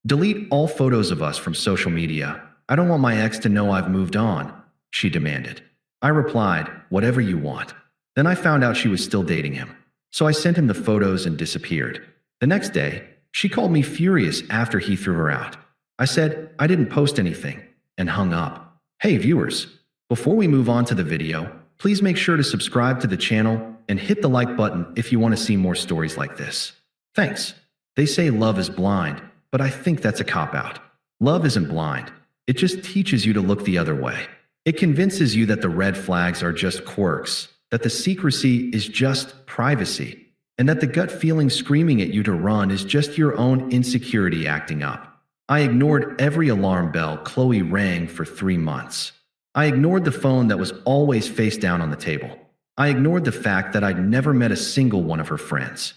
Delete all photos of us from social media. I don't want my ex to know I've moved on, she demanded. I replied, whatever you want. Then I found out she was still dating him. So I sent him the photos and disappeared. The next day, she called me furious after he threw her out. I said I didn't post anything and hung up. Hey viewers, before we move on to the video, please make sure to subscribe to the channel and hit the like button if you want to see more stories like this. Thanks. They say love is blind, but I think that's a cop-out. Love isn't blind. It just teaches you to look the other way. It convinces you that the red flags are just quirks, that the secrecy is just privacy, and that the gut feeling screaming at you to run is just your own insecurity acting up. I ignored every alarm bell Qley rang for 3 months. I ignored the phone that was always face down on the table. I ignored the fact that I'd never met a single one of her friends.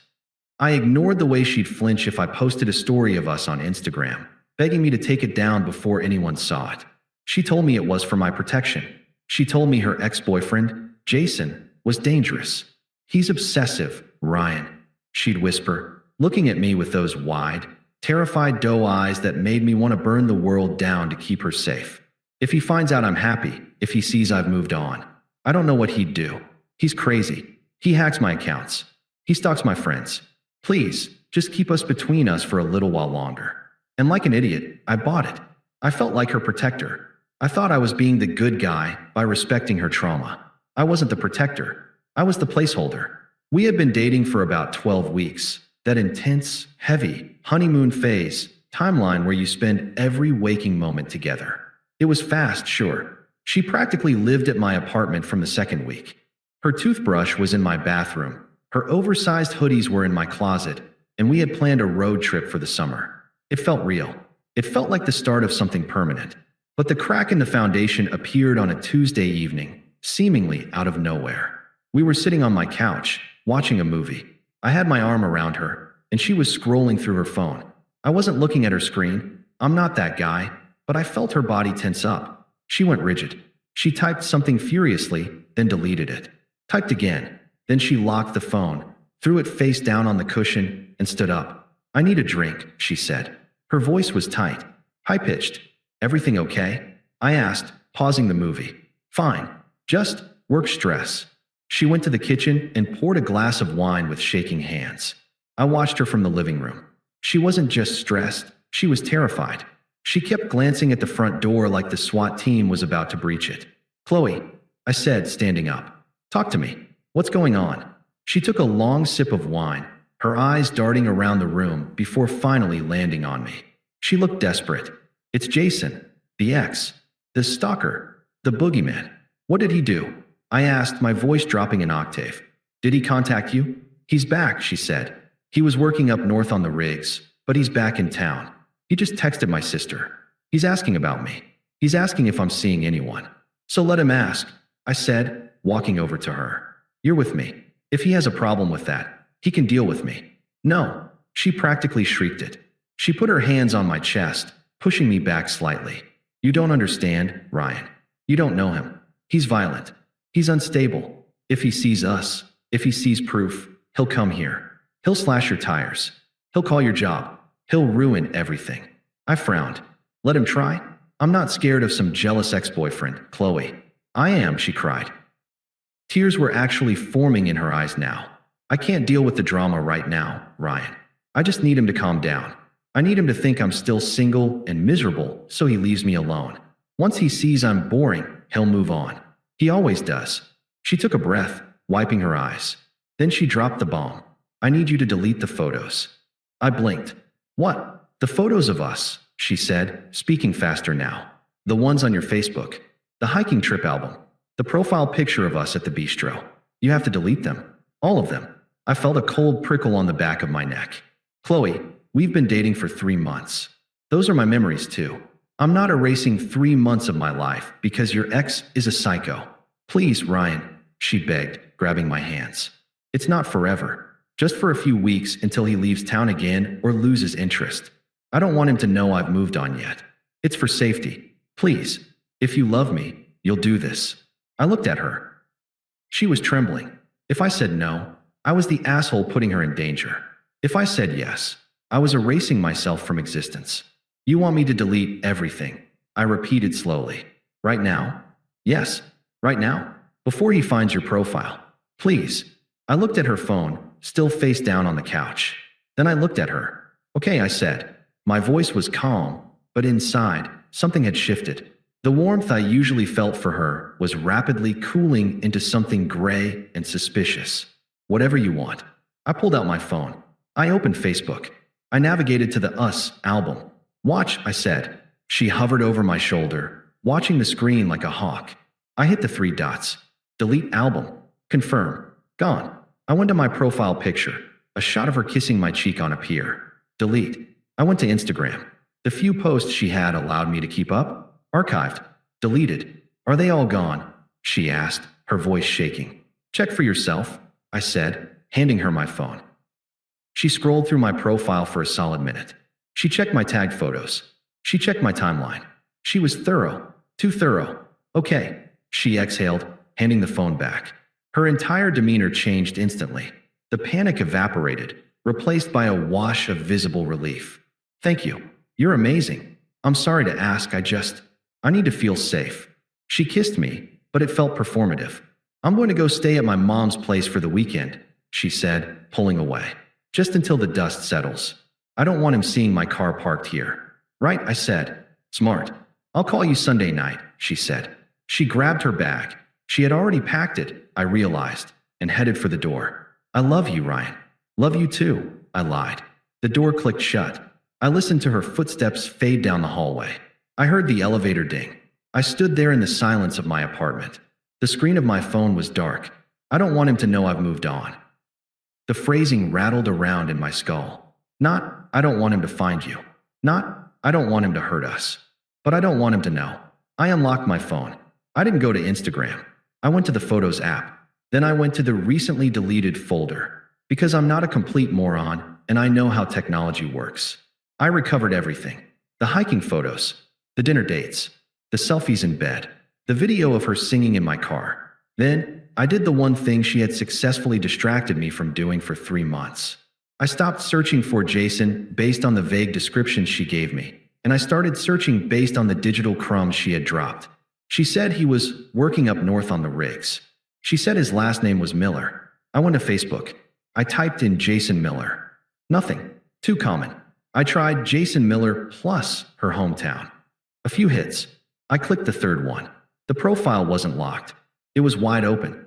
I ignored the way she'd flinch if I posted a story of us on Instagram, begging me to take it down before anyone saw it. She told me it was for my protection. She told me her ex-boyfriend, Jason, was dangerous. He's obsessive, Ryan, she'd whisper, looking at me with those wide, terrified doe eyes that made me want to burn the world down to keep her safe. If he finds out I'm happy, if he sees I've moved on, I don't know what he'd do. He's crazy. He hacks my accounts. He stalks my friends. Please, just keep us between us for a little while longer. And like an idiot, I bought it. I felt like her protector. I thought I was being the good guy by respecting her trauma. I wasn't the protector. I was the placeholder. We had been dating for about 12 weeks. That intense, heavy, honeymoon phase, timeline where you spend every waking moment together. It was fast, sure. She practically lived at my apartment from the second week. Her toothbrush was in my bathroom. Her oversized hoodies were in my closet, and we had planned a road trip for the summer. It felt real. It felt like the start of something permanent. But the crack in the foundation appeared on a Tuesday evening, seemingly out of nowhere. We were sitting on my couch, watching a movie. I had my arm around her, and she was scrolling through her phone. I wasn't looking at her screen. I'm not that guy, but I felt her body tense up. She went rigid. She typed something furiously, then deleted it. Typed again. Then she locked the phone, threw it face down on the cushion, and stood up. I need a drink, she said. Her voice was tight, high-pitched. Everything okay? I asked, pausing the movie. Fine. Just work stress. She went to the kitchen and poured a glass of wine with shaking hands. I watched her from the living room. She wasn't just stressed, she was terrified. She kept glancing at the front door like the SWAT team was about to breach it. Qley, I said, standing up. Talk to me. What's going on? She took a long sip of wine, her eyes darting around the room before finally landing on me. She looked desperate. It's Jason, the ex, the stalker, the boogeyman. What did he do? I asked, my voice dropping an octave. Did he contact you? He's back, she said. He was working up north on the rigs, but he's back in town. He just texted my sister. He's asking about me. He's asking if I'm seeing anyone. So let him ask, I said, walking over to her. You're with me. If he has a problem with that, he can deal with me. No, she practically shrieked it. She put her hands on my chest, pushing me back slightly. You don't understand, Ryan. You don't know him. He's violent. He's unstable. If he sees us, if he sees proof, he'll come here. He'll slash your tires. He'll call your job. He'll ruin everything. I frowned. Let him try? I'm not scared of some jealous ex-boyfriend, Qley. I am, she cried. Tears were actually forming in her eyes now. I can't deal with the drama right now, Ryan. I just need him to calm down. I need him to think I'm still single and miserable so he leaves me alone. Once he sees I'm boring, he'll move on. He always does. She took a breath, wiping her eyes. Then she dropped the bomb. I need you to delete the photos. I blinked. What? The photos of us, she said, speaking faster now. The ones on your Facebook. The hiking trip album. The profile picture of us at the bistro. You have to delete them. All of them. I felt a cold prickle on the back of my neck. Qley, we've been dating for 3 months. Those are my memories too. I'm not erasing 3 months of my life because your ex is a psycho. Please, Ryan, she begged, grabbing my hands. It's not forever. Just for a few weeks until he leaves town again or loses interest. I don't want him to know I've moved on yet. It's for safety. Please, if you love me, you'll do this. I looked at her. She was trembling. If I said no, I was the asshole putting her in danger. If I said yes, I was erasing myself from existence. You want me to delete everything? I repeated slowly. Right now? Yes, right now. Before he finds your profile. Please. I looked at her phone, still face down on the couch. Then I looked at her. Okay, I said. My voice was calm, but inside, something had shifted. The warmth I usually felt for her was rapidly cooling into something gray and suspicious. Whatever you want. I pulled out my phone. I opened Facebook. I navigated to the Us album. Watch, I said. She hovered over my shoulder, watching the screen like a hawk. I hit the 3 dots. Delete album. Confirm. Gone. I went to my profile picture. A shot of her kissing my cheek on a pier. Delete. I went to Instagram. The few posts she had allowed me to keep up. Archived. Deleted. Are they all gone? She asked, her voice shaking. Check for yourself, I said, handing her my phone. She scrolled through my profile for a solid minute. She checked my tagged photos. She checked my timeline. She was thorough. Too thorough. Okay, she exhaled, handing the phone back. Her entire demeanor changed instantly. The panic evaporated, replaced by a wash of visible relief. Thank you. You're amazing. I'm sorry to ask, I need to feel safe. She kissed me, but it felt performative. I'm going to go stay at my mom's place for the weekend, she said, pulling away. Just until the dust settles. I don't want him seeing my car parked here. Right, I said. Smart. I'll call you Sunday night, she said. She grabbed her bag. She had already packed it, I realized, and headed for the door. I love you, Ryan. Love you too, I lied. The door clicked shut. I listened to her footsteps fade down the hallway. I heard the elevator ding. I stood there in the silence of my apartment. The screen of my phone was dark. I don't want him to know I've moved on. The phrasing rattled around in my skull. Not, I don't want him to find you. Not, I don't want him to hurt us. But I don't want him to know. I unlocked my phone. I didn't go to Instagram. I went to the Photos app. Then I went to the recently deleted folder. Because I'm not a complete moron, and I know how technology works. I recovered everything. The hiking photos. The dinner dates. The selfies in bed. The video of her singing in my car. Then, I did the one thing she had successfully distracted me from doing for 3 months. I stopped searching for Jason based on the vague descriptions she gave me, and I started searching based on the digital crumbs she had dropped. She said he was working up north on the rigs. She said his last name was Miller. I went to Facebook. I typed in Jason Miller. Nothing. Too common. I tried Jason Miller plus her hometown. A few hits. I clicked the third one. The profile wasn't locked. It was wide open.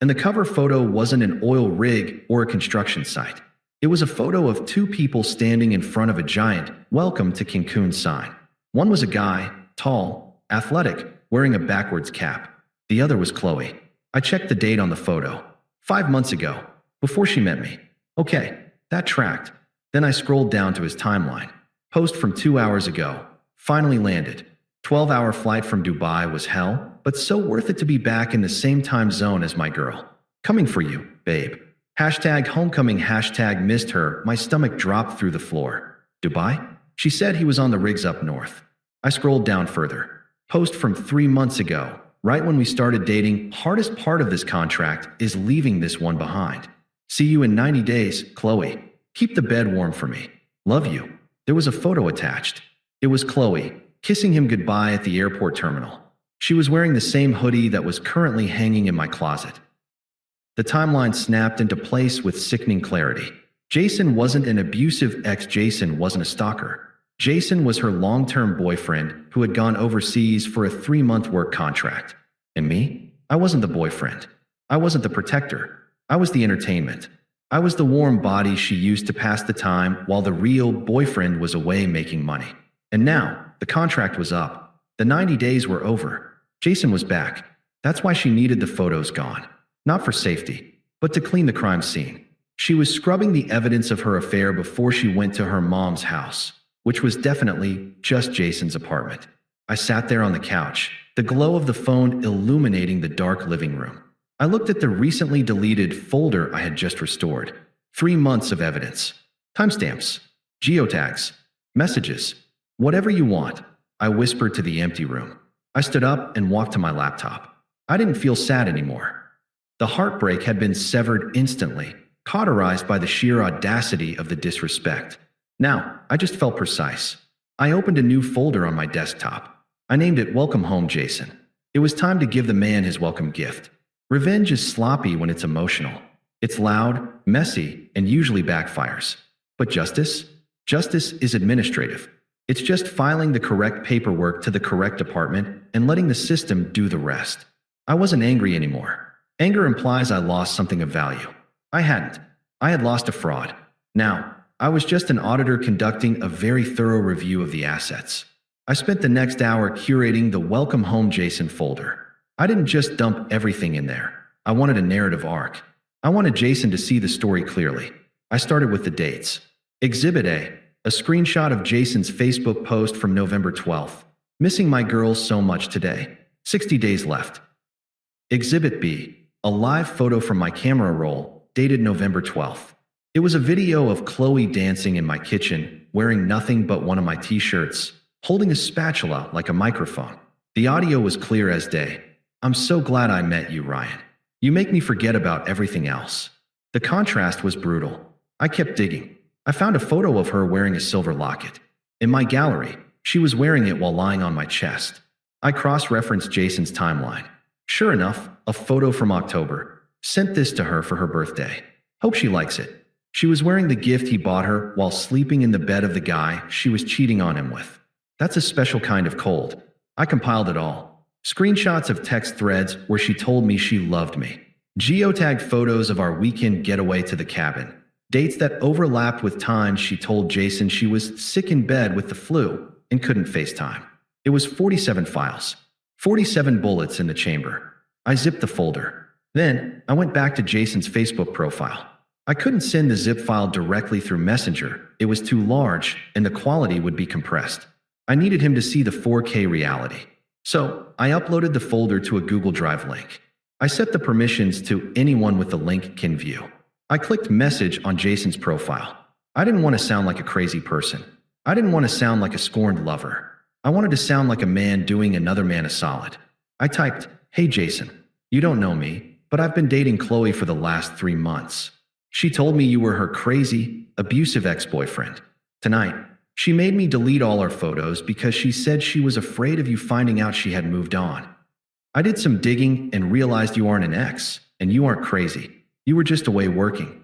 And the cover photo wasn't an oil rig or a construction site. It was a photo of 2 people standing in front of a giant "Welcome to Cancun" sign. One was a guy, tall, athletic, wearing a backwards cap. The other was Qley. I checked the date on the photo. 5 months ago, before she met me. Okay, that tracked. Then I scrolled down to his timeline. Post from 2 hours ago. Finally landed. 12-hour flight from Dubai was hell, but so worth it to be back in the same time zone as my girl. Coming for you, babe. Hashtag homecoming, hashtag missed her. My stomach dropped through the floor. Dubai? She said he was on the rigs up north. I scrolled down further. Post from 3 months ago. Right when we started dating, hardest part of this contract is leaving this one behind. See you in 90 days, Qley. Keep the bed warm for me. Love you. There was a photo attached. It was Qley, kissing him goodbye at the airport terminal. She was wearing the same hoodie that was currently hanging in my closet. The timeline snapped into place with sickening clarity. Jason wasn't an abusive ex. Jason wasn't a stalker. Jason was her long-term boyfriend who had gone overseas for a 3-month work contract. And me? I wasn't the boyfriend. I wasn't the protector. I was the entertainment. I was the warm body she used to pass the time while the real boyfriend was away making money. And now, the contract was up. The 90 days were over. Jason was back. That's why she needed the photos gone. Not for safety, but to clean the crime scene. She was scrubbing the evidence of her affair before she went to her mom's house, which was definitely just Jason's apartment. I sat there on the couch, the glow of the phone illuminating the dark living room. I looked at the recently deleted folder I had just restored. 3 months of evidence. Timestamps. Geotags. Messages. Whatever you want, I whispered to the empty room. I stood up and walked to my laptop. I didn't feel sad anymore. The heartbreak had been severed instantly, cauterized by the sheer audacity of the disrespect. Now, I just felt precise. I opened a new folder on my desktop. I named it Welcome Home, Jason. It was time to give the man his welcome gift. Revenge is sloppy when it's emotional. It's loud, messy, and usually backfires. But justice? Justice is administrative. It's just filing the correct paperwork to the correct department and letting the system do the rest. I wasn't angry anymore. Anger implies I lost something of value. I hadn't. I had lost a fraud. Now, I was just an auditor conducting a very thorough review of the assets. I spent the next hour curating the Welcome Home Jason folder. I didn't just dump everything in there. I wanted a narrative arc. I wanted Jason to see the story clearly. I started with the dates. Exhibit A screenshot of Jason's Facebook post from November 12th. Missing my girls so much today. 60 days left. Exhibit B, a live photo from my camera roll, dated November 12th. It was a video of Qley dancing in my kitchen, wearing nothing but one of my t-shirts, holding a spatula like a microphone. The audio was clear as day. I'm so glad I met you, Ryan. You make me forget about everything else. The contrast was brutal. I kept digging. I found a photo of her wearing a silver locket. In my gallery, she was wearing it while lying on my chest. I cross-referenced Jason's timeline. Sure enough, a photo from October. Sent this to her for her birthday. Hope she likes it. She was wearing the gift he bought her while sleeping in the bed of the guy she was cheating on him with. That's a special kind of cold. I compiled it all. Screenshots of text threads where she told me she loved me. Geotagged photos of our weekend getaway to the cabin. Dates that overlapped with times she told Jason she was sick in bed with the flu and couldn't FaceTime. It was 47 files. 47 bullets in the chamber. I zipped the folder. Then, I went back to Jason's Facebook profile. I couldn't send the zip file directly through Messenger. It was too large, and the quality would be compressed. I needed him to see the 4K reality. So, I uploaded the folder to a Google Drive link. I set the permissions to anyone with the link can view. I clicked message on Jason's profile. I didn't want to sound like a crazy person. I didn't want to sound like a scorned lover. I wanted to sound like a man doing another man a solid. I typed, "Hey Jason, you don't know me, but I've been dating Qley for the last 3 months. She told me you were her crazy, abusive ex-boyfriend. Tonight, she made me delete all our photos because she said she was afraid of you finding out she had moved on. I did some digging and realized you aren't an ex, and you aren't crazy. You were just away working.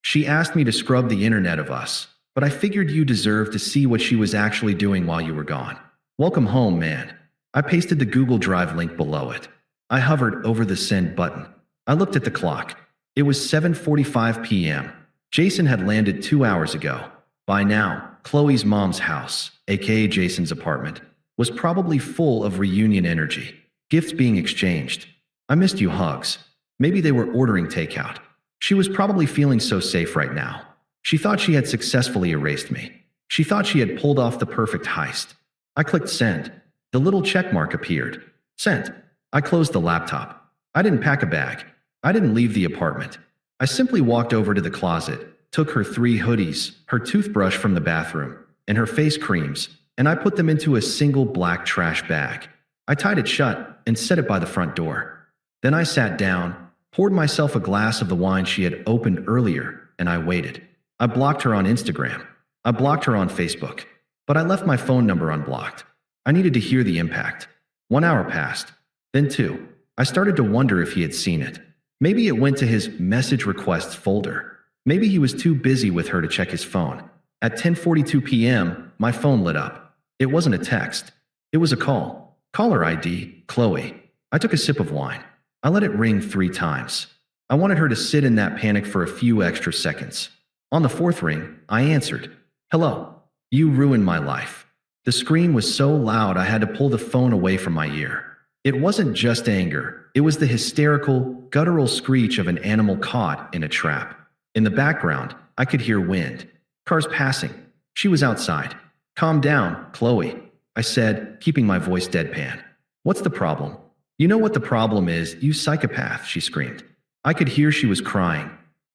She asked me to scrub the internet of us, but I figured you deserved to see what she was actually doing while you were gone. Welcome home, man." I pasted the Google Drive link below it. I hovered over the send button. I looked at the clock. It was 7:45 p.m. Jason had landed 2 hours ago. By now, Qley's mom's house, aka Jason's apartment, was probably full of reunion energy, gifts being exchanged. "I missed you" hugs. Maybe they were ordering takeout. She was probably feeling so safe right now. She thought she had successfully erased me. She thought she had pulled off the perfect heist. I clicked send. The little checkmark appeared. Sent. I closed the laptop. I didn't pack a bag. I didn't leave the apartment. I simply walked over to the closet, took her 3 hoodies, her toothbrush from the bathroom, and her face creams, and I put them into a single black trash bag. I tied it shut and set it by the front door. Then I sat down, poured myself a glass of the wine she had opened earlier, and I waited. I blocked her on Instagram. I blocked her on Facebook. But I left my phone number unblocked. I needed to hear the impact. 1 hour passed. Then 2. I started to wonder if he had seen it. Maybe it went to his message requests folder. Maybe he was too busy with her to check his phone. At 10:42 p.m., my phone lit up. It wasn't a text. It was a call. Caller ID, Qley. I took a sip of wine. I let it ring 3 times. I wanted her to sit in that panic for a few extra seconds. On the 4th ring, I answered. "Hello. You ruined my life." The scream was so loud I had to pull the phone away from my ear. It wasn't just anger. It was the hysterical, guttural screech of an animal caught in a trap. In the background, I could hear wind. Cars passing. She was outside. "Calm down, Qley," I said, keeping my voice deadpan. "What's the problem?" "You know what the problem is, you psychopath," she screamed. I could hear she was crying.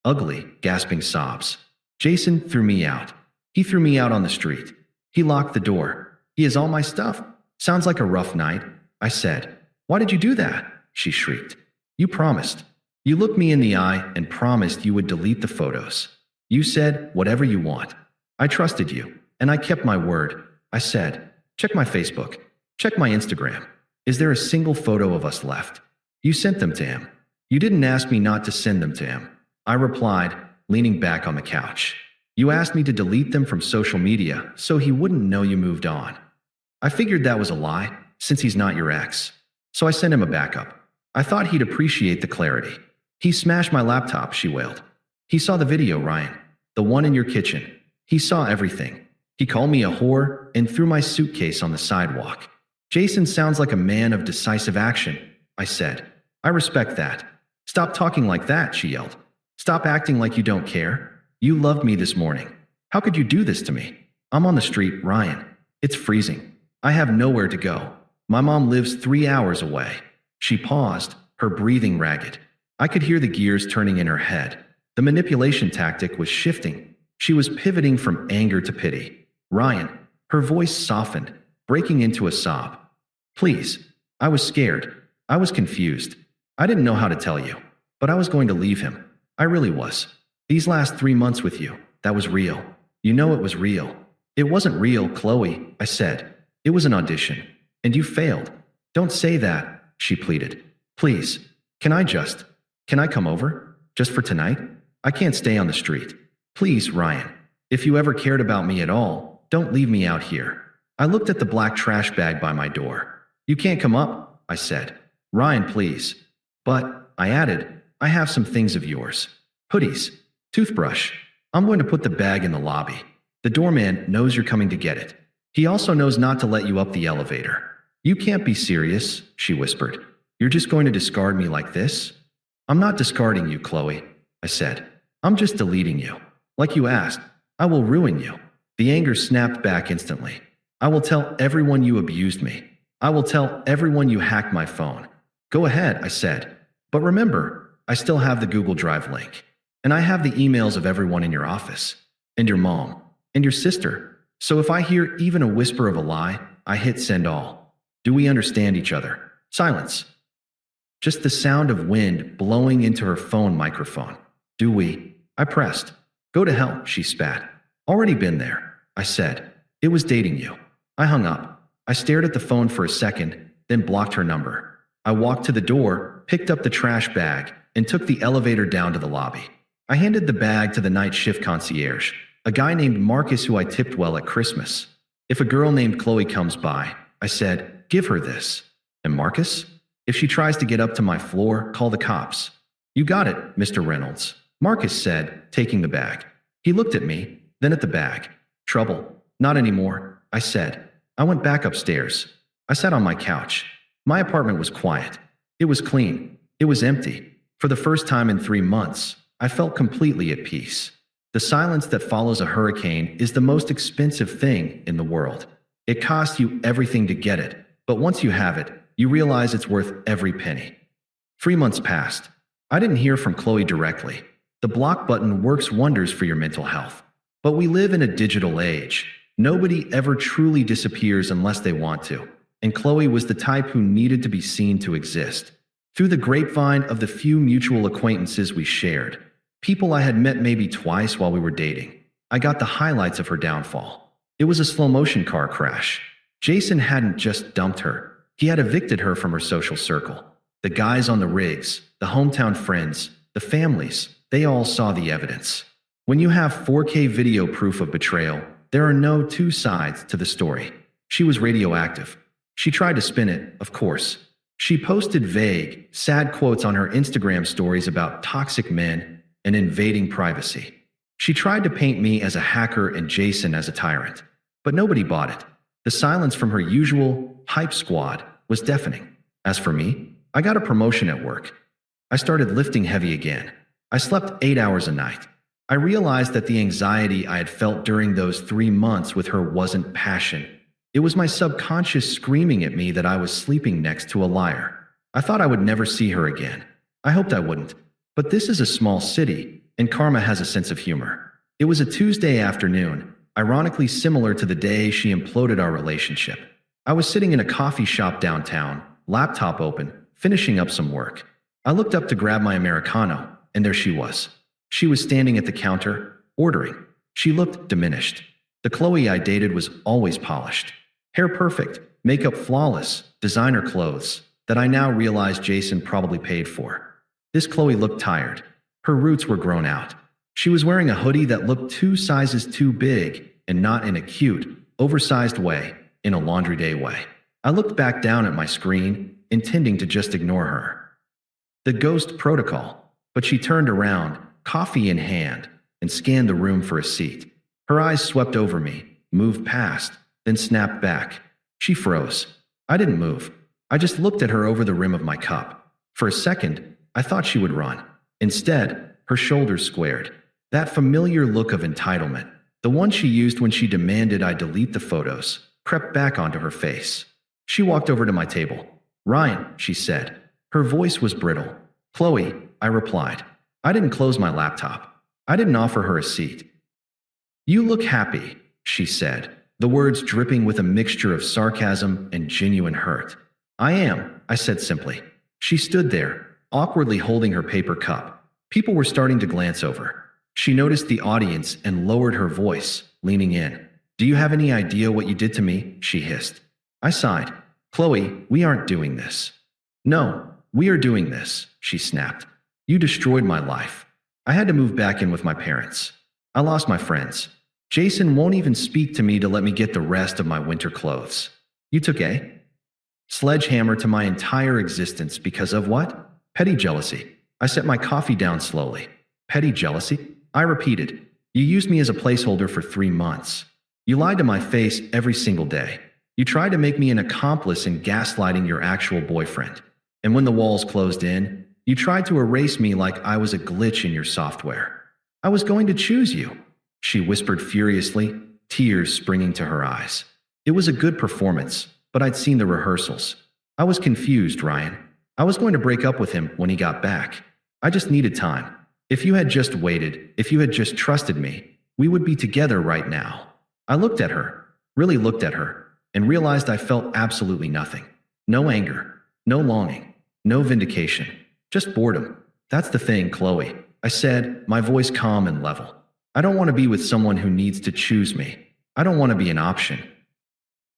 Ugly, gasping sobs. Jason threw me out. He threw me out on the street. He locked the door. "He has all my stuff." "Sounds like a rough night," I said. "Why did you do that?" she shrieked. "You promised. You looked me in the eye and promised you would delete the photos. You said, whatever you want. I trusted you, and I kept my word. I said. Check my Facebook. Check my Instagram. Is there a single photo of us left? You sent them to him. You didn't ask me not to send them to him. I replied, leaning back on the couch. You asked me to delete them from social media so he wouldn't know you moved on. I figured that was a lie, since he's not your ex. So I sent him a backup. I thought he'd appreciate the clarity. He smashed my laptop, she wailed. He saw the video, Ryan. The one in your kitchen. He saw everything. He called me a whore and threw my suitcase on the sidewalk. Jason sounds like a man of decisive action, I said. I respect that. Stop talking like that, she yelled. Stop acting like you don't care. You loved me this morning. How could you do this to me? I'm on the street, Ryan. It's freezing. I have nowhere to go. My mom lives 3 hours away. She paused, her breathing ragged. I could hear the gears turning in her head. The manipulation tactic was shifting. She was pivoting from anger to pity. Ryan, her voice softened, breaking into a sob. Please. I was scared. I was confused. I didn't know how to tell you, but I was going to leave him. I really was. These last 3 months with you, that was real. You know it was real. It wasn't real, Qley, I said. It was an audition. And you failed. Don't say that, she pleaded. Please. Can I come over? Just for tonight? I can't stay on the street. Please, Ryan. If you ever cared about me at all, don't leave me out here. I looked at the black trash bag by my door. You can't come up, I said. Ryan, please. But, I added, I have some things of yours. Hoodies. Toothbrush. I'm going to put the bag in the lobby. The doorman knows you're coming to get it. He also knows not to let you up the elevator. You can't be serious, she whispered. You're just going to discard me like this? I'm not discarding you, Qley, I said. I'm just deleting you. Like you asked, I will ruin you. The anger snapped back instantly. I will tell everyone you abused me. I will tell everyone you hacked my phone. Go ahead, I said. But remember, I still have the Google Drive link. And I have the emails of everyone in your office. And your mom. And your sister. So if I hear even a whisper of a lie, I hit send all. Do we understand each other? Silence. Just the sound of wind blowing into her phone microphone. Do we? I pressed. Go to hell, she spat. Already been there, I said. It was dating you. I hung up. I stared at the phone for a second, then blocked her number. I walked to the door, picked up the trash bag, and took the elevator down to the lobby. I handed the bag to the night shift concierge, a guy named Marcus who I tipped well at Christmas. If a girl named Qley comes by, I said, give her this. And Marcus? If she tries to get up to my floor, call the cops. You got it, Mr. Reynolds, Marcus said, taking the bag. He looked at me, then at the bag. Trouble. Not anymore, I said. I went back upstairs. I sat on my couch. My apartment was quiet. It was clean. It was empty. For the first time in 3 months, I felt completely at peace. The silence that follows a hurricane is the most expensive thing in the world. It costs you everything to get it, but once you have it, you realize it's worth every penny. 3 months passed. I didn't hear from Qley directly. The block button works wonders for your mental health. But we live in a digital age. Nobody ever truly disappears unless they want to. And Qley was the type who needed to be seen to exist. Through the grapevine of the few mutual acquaintances we shared, people I had met maybe twice while we were dating, I got the highlights of her downfall. It was a slow-motion car crash. Jason hadn't just dumped her. He had evicted her from her social circle. The guys on the rigs, the hometown friends, the families, they all saw the evidence. When you have 4K video proof of betrayal, there are no two sides to the story. She was radioactive. She tried to spin it, of course. She posted vague, sad quotes on her Instagram stories about toxic men and invading privacy. She tried to paint me as a hacker and Jason as a tyrant. But nobody bought it. The silence from her usual hype squad was deafening. As for me, I got a promotion at work. I started lifting heavy again. I slept 8 hours a night. I realized that the anxiety I had felt during those 3 months with her wasn't passion. It was my subconscious screaming at me that I was sleeping next to a liar. I thought I would never see her again. I hoped I wouldn't. But this is a small city, and karma has a sense of humor. It was a Tuesday afternoon, ironically similar to the day she imploded our relationship. I was sitting in a coffee shop downtown, laptop open, finishing up some work. I looked up to grab my Americano, and there she was. She was standing at the counter, ordering. She looked diminished. The Qley I dated was always polished. Hair perfect, makeup flawless, designer clothes that I now realize Jason probably paid for. This Qley looked tired. Her roots were grown out. She was wearing a hoodie that looked 2 sizes too big, and not in a cute, oversized way, in a laundry day way. I looked back down at my screen, intending to just ignore her. The ghost protocol. But she turned around, coffee in hand, and scanned the room for a seat. Her eyes swept over me, moved past, then snapped back. She froze. I didn't move. I just looked at her over the rim of my cup. For a second, I thought she would run. Instead, her shoulders squared. That familiar look of entitlement, the one she used when she demanded I delete the photos, crept back onto her face. She walked over to my table. "Ryan," she said. Her voice was brittle. "Qley," I replied. I didn't close my laptop. I didn't offer her a seat. "You look happy," she said, the words dripping with a mixture of sarcasm and genuine hurt. "I am," I said simply. She stood there, awkwardly holding her paper cup. People were starting to glance over. She noticed the audience and lowered her voice, leaning in. "Do you have any idea what you did to me?" she hissed. I sighed. "Qley, we aren't doing this." "No, we are doing this," she snapped. "You destroyed my life. I had to move back in with my parents. I lost my friends. Jason won't even speak to me to let me get the rest of my winter clothes. You took a sledgehammer to my entire existence because of what? Petty jealousy." I set my coffee down slowly. "Petty jealousy?" I repeated. "You used me as a placeholder for 3 months. You lied to my face every single day. You tried to make me an accomplice in gaslighting your actual boyfriend. And when the walls closed in, you tried to erase me like I was a glitch in your software. I was going to choose you," she whispered furiously, tears springing to her eyes. It was a good performance, but I'd seen the rehearsals. I was confused, Ryan. I was going to break up with him when he got back. I just needed time. If you had just waited, if you had just trusted me, we would be together right now. I looked at her, really looked at her, and realized I felt absolutely nothing. No anger, no longing, no vindication, just boredom. "That's the thing, Qley," I said, my voice calm and level. "I don't want to be with someone who needs to choose me. I don't want to be an option.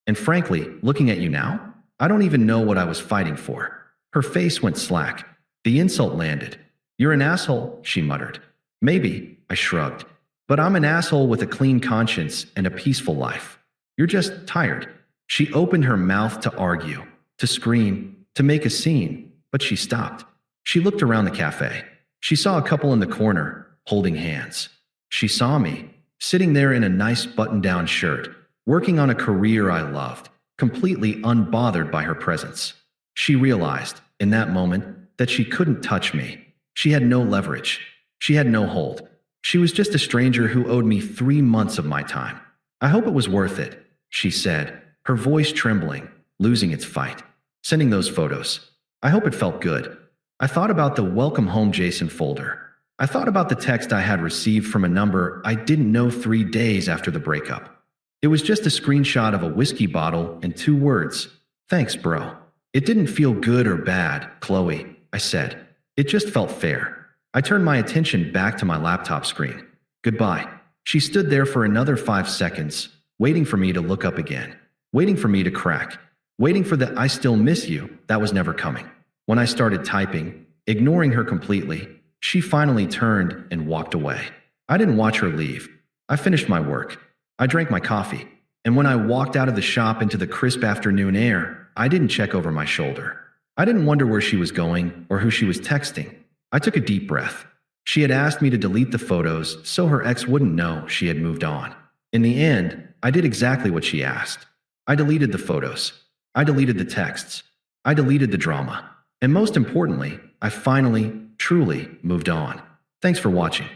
And frankly, looking at you now, I don't even know what I was fighting for." Her face went slack. The insult landed. "You're an asshole," she muttered. "Maybe," I shrugged. "But I'm an asshole with a clean conscience and a peaceful life. You're just tired." She opened her mouth to argue, to scream, to make a scene, but she stopped. She looked around the cafe. She saw a couple in the corner, holding hands. She saw me, sitting there in a nice button-down shirt, working on a career I loved, completely unbothered by her presence. She realized, in that moment, that she couldn't touch me. She had no leverage. She had no hold. She was just a stranger who owed me 3 months of my time. "I hope it was worth it," she said, her voice trembling, losing its fight. "Sending those photos. I hope it felt good." I thought about the Welcome Home Jason folder. I thought about the text I had received from a number I didn't know 3 days after the breakup. It was just a screenshot of a whiskey bottle and 2 words. "Thanks, bro." It didn't feel good or bad, Qley, I said. It just felt fair. I turned my attention back to my laptop screen. "Goodbye." She stood there for another 5 seconds, waiting for me to look up again, waiting for me to crack, waiting for the "I still miss you" that was never coming. When I started typing, ignoring her completely, she finally turned and walked away. I didn't watch her leave. I finished my work. I drank my coffee. And when I walked out of the shop into the crisp afternoon air, I didn't check over my shoulder. I didn't wonder where she was going or who she was texting. I took a deep breath. She had asked me to delete the photos so her ex wouldn't know she had moved on. In the end, I did exactly what she asked. I deleted the photos. I deleted the texts. I deleted the drama. And most importantly, I finally, truly moved on. Thanks for watching.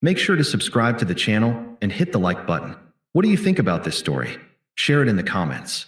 Make sure to subscribe to the channel and hit the like button. What do you think about this story? Share it in the comments.